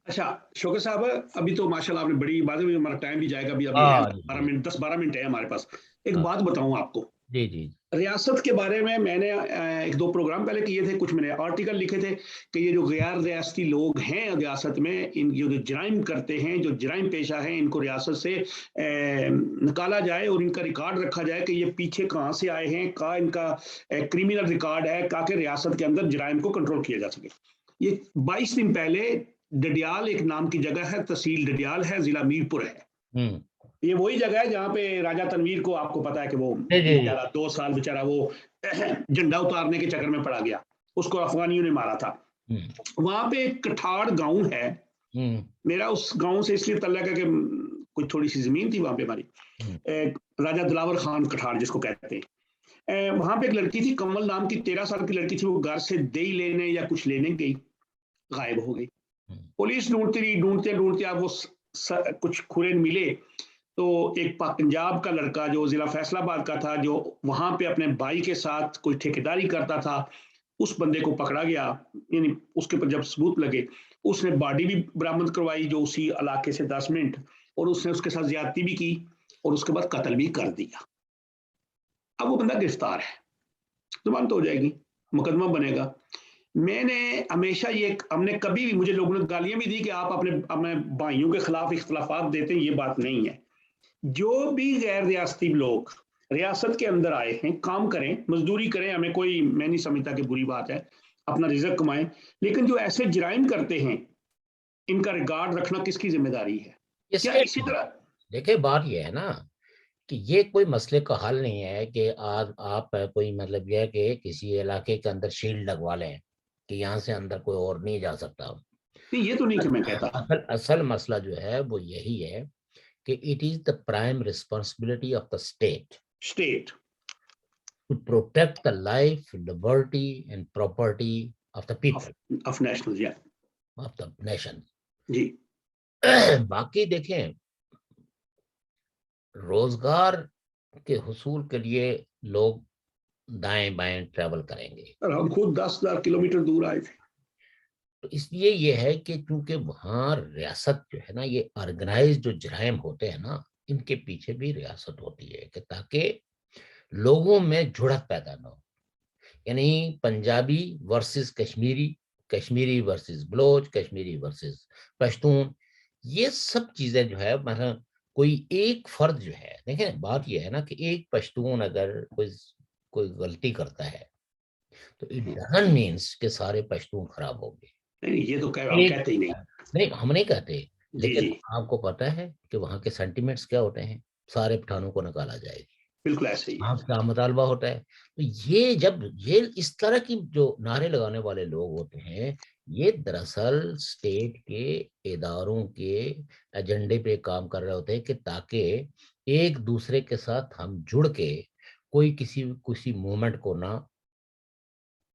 اچھا شوکت صاحب، ابھی تو ماشاءاللہ آپ نے بڑی بات ہے، ہمارا ٹائم بھی جائے گا، ابھی 12 منٹ 10-12 منٹ ہے ہمارے پاس۔ ایک بات بتاؤں آپ کو، جی جی، ریاست کے بارے میں نے 1-2 پروگرام پہلے کیے تھے، کچھ میں نے آرٹیکل لکھے تھے کہ یہ جو غیر ریاستی لوگ ہیں ریاست میں، ان جو جرائم کرتے ہیں، جو جرائم پیشہ ہیں، ان کو ریاست سے نکالا جائے اور ان کا ریکارڈ رکھا جائے کہ یہ پیچھے کہاں سے آئے ہیں، کہاں ان کا کریمنل ریکارڈ ہے، تاکہ ریاست کے اندر جرائم کو کنٹرول کیا جا سکے۔ یہ 22 دن پہلے ڈڈیال ایک نام کی جگہ ہے، تحصیل ڈڈیال ہے، ضلع میرپور ہے، یہ وہی جگہ ہے جہاں پہ راجہ تنویر کو آپ کو پتا ہے کہ وہ بیچارہ 2 سال بیچارہ وہ جھنڈا اتارنے کے چکر میں پڑا گیا، اس کو افغانیوں نے مارا تھا۔ وہاں پہ ایک کٹھاڑ گاؤں ہے، میرا اس گاؤں سے اس لیے تعلق ہے کہ کوئی تھوڑی سی زمین تھی وہاں پہ ہماری، راجہ دلاور خان کٹھاڑ جس کو کہتے ہیں، وہاں پہ ایک لڑکی تھی کمل نام کی، 13 سال کی لڑکی تھی، وہ گھر سے دہی لینے یا کچھ لینے گئی، غائب ہو گئی۔ پولیس ڈھونڈتی رہی، ڈھونڈتے ڈھونڈتے اب وہ کچھ کھرے ملے تو ایک پنجاب کا لڑکا جو ضلع فیصل آباد کا تھا، جو وہاں پہ اپنے بھائی کے ساتھ کوئی ٹھیکیداری کرتا تھا، اس بندے کو پکڑا گیا، یعنی اس کے پر جب ثبوت لگے، اس نے باڈی بھی برآمد کروائی جو اسی علاقے سے 10 منٹ، اور اس نے اس کے ساتھ زیادتی بھی کی اور اس کے بعد قتل بھی کر دیا۔ اب وہ بندہ گرفتار ہے، ضمانت ہو جائے گی، مقدمہ بنے گا۔ میں نے ہمیشہ ہم نے کبھی بھی، مجھے لوگوں نے گالیاں بھی دی کہ آپ اپنے بھائیوں کے خلاف اختلافات دیتے ہیں، یہ بات نہیں ہے۔ جو بھی غیر ریاستی لوگ ریاست کے اندر آئے ہیں، کام کریں، مزدوری کریں، ہمیں کوئی، میں نہیں سمجھتا کہ بری بات ہے، اپنا رزق کمائیں، لیکن جو ایسے جرائم کرتے ہیں ان کا ریکارڈ رکھنا کس کی ذمہ داری ہے؟ کیا اسی طرح دیکھیں بات یہ ہے نا کہ یہ کوئی مسئلے کا حل نہیں ہے کہ آج آپ کوئی مطلب یہ ہے کہ کسی علاقے کے اندر شیلڈ لگوا لیں کہ یہاں سے اندر کوئی اور نہیں جا سکتا۔ یہ تو نہیں کہ میں کہتا، اصل مسئلہ جو ہے وہ یہی ہے کہ it is the prime responsibility of the state to protect the life, liberty and property of the people of nationals, yeah, of the nation. جی باقی دیکھیں، روزگار کے حصول کے لیے لوگ دائیں بائیں ٹریول کریں گے، ہم خود 10,000 کلومیٹر دور آئے تھے، تو اس لیے یہ ہے کہ چونکہ وہاں ریاست جو ہے نا، یہ آرگنائز جو جرائم ہوتے ہیں نا، ان کے پیچھے بھی ریاست ہوتی ہے کہ تاکہ لوگوں میں جڑت پیدا نہ ہو، یعنی Punjabi versus Kashmiri, Kashmiri versus Baloch, Kashmiri versus Pashtun, یہ سب چیزیں جو ہے مثلا کوئی ایک فرد جو ہے، دیکھیں بات یہ ہے نا کہ ایک پشتون اگر کوئی غلطی کرتا ہے تو اٹ ڈزنٹ مینس کہ سارے پشتون خراب ہو گئے، یہ تو کہتے ہی نہیں، ہم نہیں کہتے، لیکن جی آپ کو پتا ہے کہ وہاں کے سینٹیمنٹس کیا ہوتے ہیں، سارے پٹھانوں کو نکالا جائے گی، بالکل ایسے ہی ہے، آپ کا مطالبہ ہوتا ہے۔ تو یہ جب یہ اس طرح کی جو نعرے لگانے والے لوگ ہوتے ہیں، یہ دراصل اسٹیٹ کے اداروں کے ایجنڈے پہ کام کر رہے ہوتے ہیں کہ تاکہ ایک دوسرے کے ساتھ ہم جڑ کے کوئی کسی موومنٹ کو نہ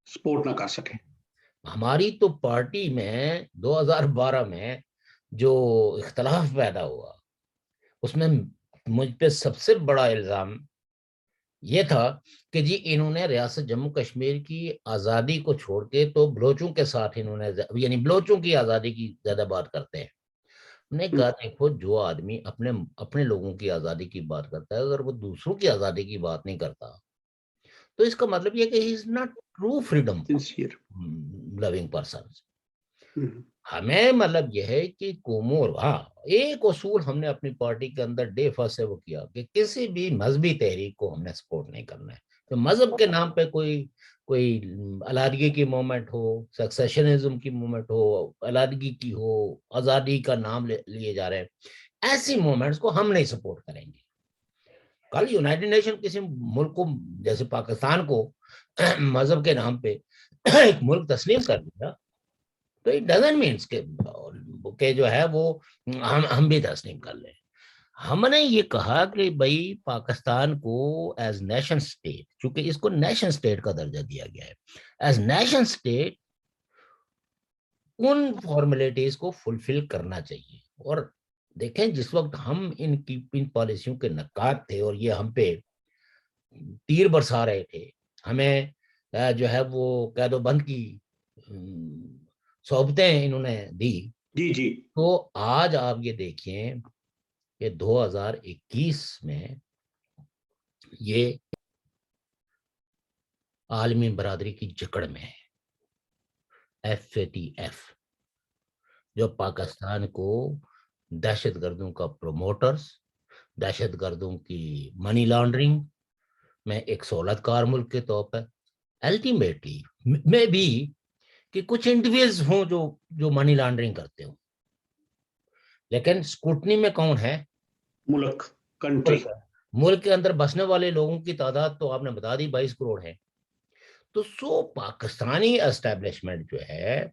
سپورٹ نہ کر سکے۔ ہماری تو پارٹی میں 2012 میں جو اختلاف پیدا ہوا، اس میں مجھ پہ سب سے بڑا الزام یہ تھا کہ جی انہوں نے ریاست جموں کشمیر کی آزادی کو چھوڑ کے تو بلوچوں کے ساتھ انہوں نے، یعنی بلوچوں کی آزادی کی زیادہ بات کرتے ہیں۔ انہوں نے کہا دیکھو، جو آدمی اپنے لوگوں کی آزادی کی بات کرتا ہے، اگر وہ دوسروں کی آزادی کی بات نہیں کرتا تو اس کا مطلب یہ کہ he is not true freedom loving person. ہمیں مطلب یہ ہے کہ قوموں، ہاں ایک اصول ہم نے اپنی پارٹی کے اندر ڈے فرسٹ سے وہ کیا کہ کسی بھی مذہبی تحریک کو ہم نے سپورٹ نہیں کرنا ہے، تو مذہب کے نام پہ کوئی علیحدگی کی موومنٹ ہو، سیکسیشنزم کی موومنٹ ہو، علیحدگی کی ہو، آزادی کا نام لیے جا رہے ہیں، ایسی موومنٹس کو ہم نہیں سپورٹ کریں گے۔ کل یونائٹڈ نیشن کسی ملک کو، جیسے پاکستان کو مذہب کے نام پہ ایک ملک تسلیم کر دیا تو اٹ ڈزنٹ مینس کہ جو ہے وہ ہم بھی تسلیم کر لیں۔ ہم نے یہ کہا کہ بھائی پاکستان کو ایز نیشن اسٹیٹ، چونکہ اس کو نیشن اسٹیٹ کا درجہ دیا گیا ہے، ایز نیشن اسٹیٹ ان فارمیلٹیز کو فلفل کرنا چاہیے. اور دیکھیں جس وقت ہم ان پالیسیوں کے نقاد تھے اور یہ ہم پہ تیر برسا رہے تھے, ہمیں جو ہے وہ قید و بند کی صحبتیں انہوں نے دی, جی جی, تو آج آپ یہ دیکھیں کہ 2021 میں یہ عالمی برادری کی جکڑ میں ہے. FATF جو پاکستان کو دہشت گردوں کا پروموٹرز, دہشت گردوں کی منی لانڈرنگ میں ایک سہولت کار ملک کے طور پر, الٹیمیٹلی میں بھی کہ کچھ انڈیویڈلز ہوں جو منی لانڈرنگ کرتے ہوں, لیکن اسکروٹنی میں کون ہے؟ ملک, کنٹری. ملک کے اندر بسنے والے لوگوں کی تعداد تو آپ نے بتا دی 22 کروڑ ہے. تو پاکستانی اسٹیبلشمنٹ جو ہے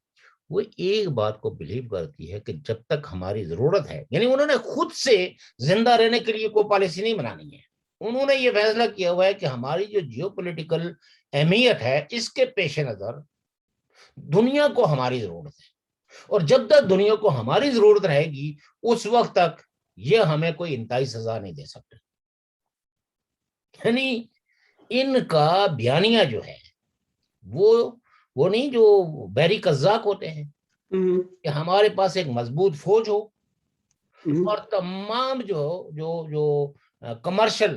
وہ ایک بات کو بلیو کرتی ہے کہ جب تک ہماری ضرورت ہے, یعنی انہوں نے خود سے زندہ رہنے کے لیے کوئی پالیسی نہیں بنانی ہے, انہوں نے یہ فیصلہ کیا ہوا ہے کہ ہماری جو جیو پولیٹیکل اہمیت ہے اس کے پیش نظر دنیا کو ہماری ضرورت ہے, اور جب تک دنیا کو ہماری ضرورت رہے گی اس وقت تک یہ ہمیں کوئی انتہائی سزا نہیں دے سکتے. یعنی ان کا بیانیہ جو ہے وہ نہیں جو بحری قزاق ہوتے ہیں کہ ہمارے پاس ایک مضبوط فوج ہو اور تمام جو کمرشل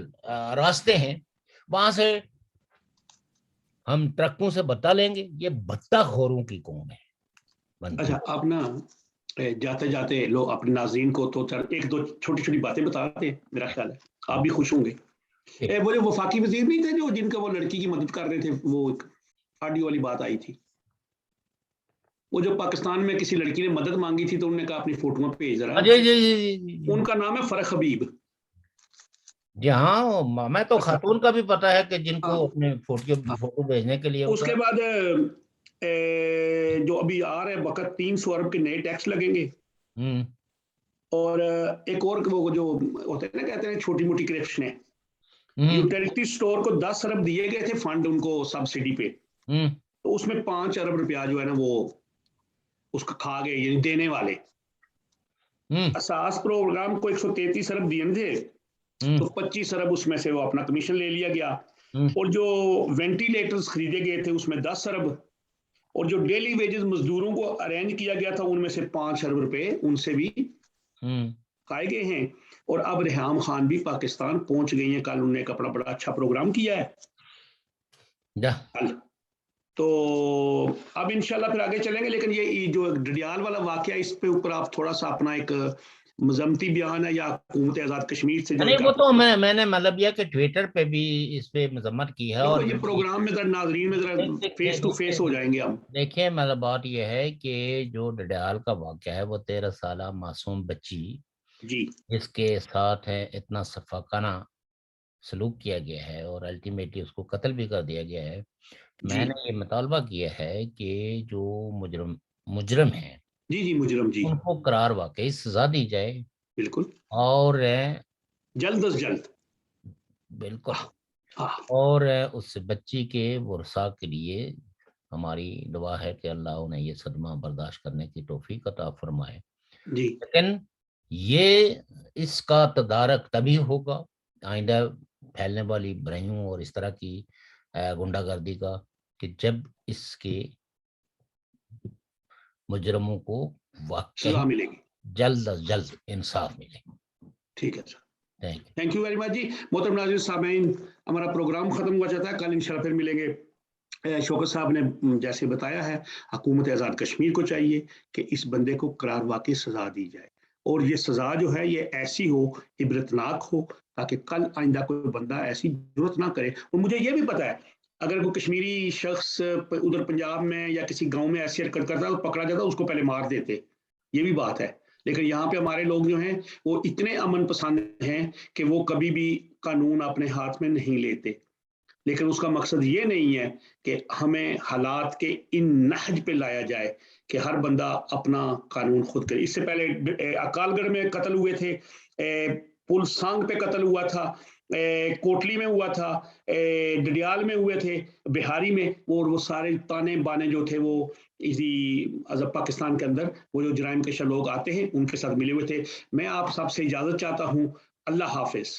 راستے ہیں وہاں سے ہم ٹرکوں سے بتا لیں گے. یہ بتہ خوروں کی قوم ہے. اچھا, آپ نا جاتے جاتے لوگ اپنے ناظرین کو تو ایک دو چھوٹی چھوٹی باتیں بتاتے ہیں, میرا خیال ہے آپ بھی خوش ہوں گے. وہ جو وفاقی وزیر نہیں تھے جو جن کا وہ لڑکی کی مدد کر رہے تھے, وہ ایک آڈیو والی بات آئی تھی, وہ جو پاکستان میں کسی لڑکی نے مدد مانگی تھی تو انہوں نے کہا اپنی فوٹو بھیج ذرا, ان کا نام ہے فرح حبیب. جی ہاں, میں تو خاتون کا بھی پتا ہے کہ جن کو اپنے فوٹو بھیجنے کے لیے. اس کے بعد جو ابھی آ رہے وقت 300 ارب کے نئے ٹیکس لگیں گے, اور ایک اور وہ جو ہوتے ہیں نا کہتے ہیں چھوٹی موٹی کرپشن ہے, یوٹیلٹی سٹور کو 10 ارب دیے گئے تھے فنڈ ان کو سبسڈی پہ, تو اس میں 5 ارب روپیہ جو ہے نا وہ اس کا کھا گئے, یعنی دینے والے. اساس پروگرام کو 133 ارب دیے تھے تو 25 ارب اس میں سے وہ اپنا کمیشن لے لیا گیا, اور جو وینٹیلیٹرز خریدے گئے تھے اس میں 10 ارب, اور جو ڈیلی ویجز مزدوروں کو ارینج کیا گیا تھا ان میں سے 5 ارب روپے ان سے بھی کھائے گئے ہیں. اور اب ریحام خان بھی پاکستان پہنچ گئی ہیں, کل انہوں نے ایک اپنا بڑا اچھا پروگرام کیا ہے کل, تو اب انشاءاللہ پھر آگے چلیں گے. لیکن یہ جو ڈڈیال والا واقعہ اس پہ اوپر آپ تھوڑا سا اپنا ایک مذمتی بیان ہے یا حکومت آزاد کشمیر سے جو وہ تو میں نے مطلب یہ کہ ٹویٹر پہ بھی اس پہ مذمت کی ہے, اور یہ پروگرام میں ذرا ناظرین میں ذرا فیس ٹو فیس ہو جائیں گے ہم. دیکھیں مطلب بات یہ ہے کہ جو ڈڈیال کا واقعہ ہے وہ 13 سالہ معصوم بچی جی اس کے ساتھ ہے اتنا صفاقانہ سلوک کیا گیا ہے اور الٹیمیٹلی اس کو قتل بھی کر دیا گیا ہے. میں نے یہ مطالبہ کیا ہے کہ جو مجرم ہیں جی مجرم جی ان کو قرار واقعی سزا دی جائے, بالکل, اور جلد از جلد, بالکل, اور اس بچی کے ورثاء کے لیے ہماری دعا ہے کہ اللہ انہیں یہ صدمہ برداشت کرنے کی توفیق عطا فرمائے. جی لیکن یہ اس کا تدارک تبھی ہوگا آئندہ پھیلنے والی برائیوں اور اس طرح کی گنڈا گردی کا کہ جب اس کے مجرموں کو سزا ملے گی, جلد از جلد انصاف ملے. ٹھیک ہے سر, تھینک یو ویری مچ جی. محترم ناظرین سامعین, ہمارا پروگرام ختم ہوا چاہتا ہے, کل انشاءاللہ پھر ملیں گے. شوکت صاحب نے جیسے بتایا ہے حکومت آزاد کشمیر کو چاہیے کہ اس بندے کو قرار واقعی سزا دی جائے, اور یہ سزا جو ہے یہ ایسی ہو, عبرتناک ہو, تاکہ کل آئندہ کوئی بندہ ایسی ضرورت نہ کرے. اور مجھے یہ بھی پتا ہے اگر کوئی کشمیری شخص ادھر پنجاب میں یا کسی گاؤں میں ایسی حرکت کرتا ہے تو پکڑا جاتا, اس کو پہلے مار دیتے, یہ بھی بات ہے. لیکن یہاں پہ ہمارے لوگ جو ہیں وہ اتنے امن پسند ہیں کہ وہ کبھی بھی قانون اپنے ہاتھ میں نہیں لیتے. لیکن اس کا مقصد یہ نہیں ہے کہ ہمیں حالات کے ان نہج پہ لایا جائے کہ ہر بندہ اپنا قانون خود کرے. اس سے پہلے اکال گڑھ میں قتل ہوئے تھے, پل سانگ پہ قتل ہوا تھا, کوٹلی میں ہوا تھا، ڈڈیال میں ہوئے تھے، بہاری میں، اور وہ سارے تانے بانے جو تھے وہ اسی عزب پاکستان کے اندر وہ جو جرائم کشا لوگ آتے ہیں ان کے ساتھ ملے ہوئے تھے۔ میں آپ سب سے اجازت چاہتا ہوں، اللہ حافظ۔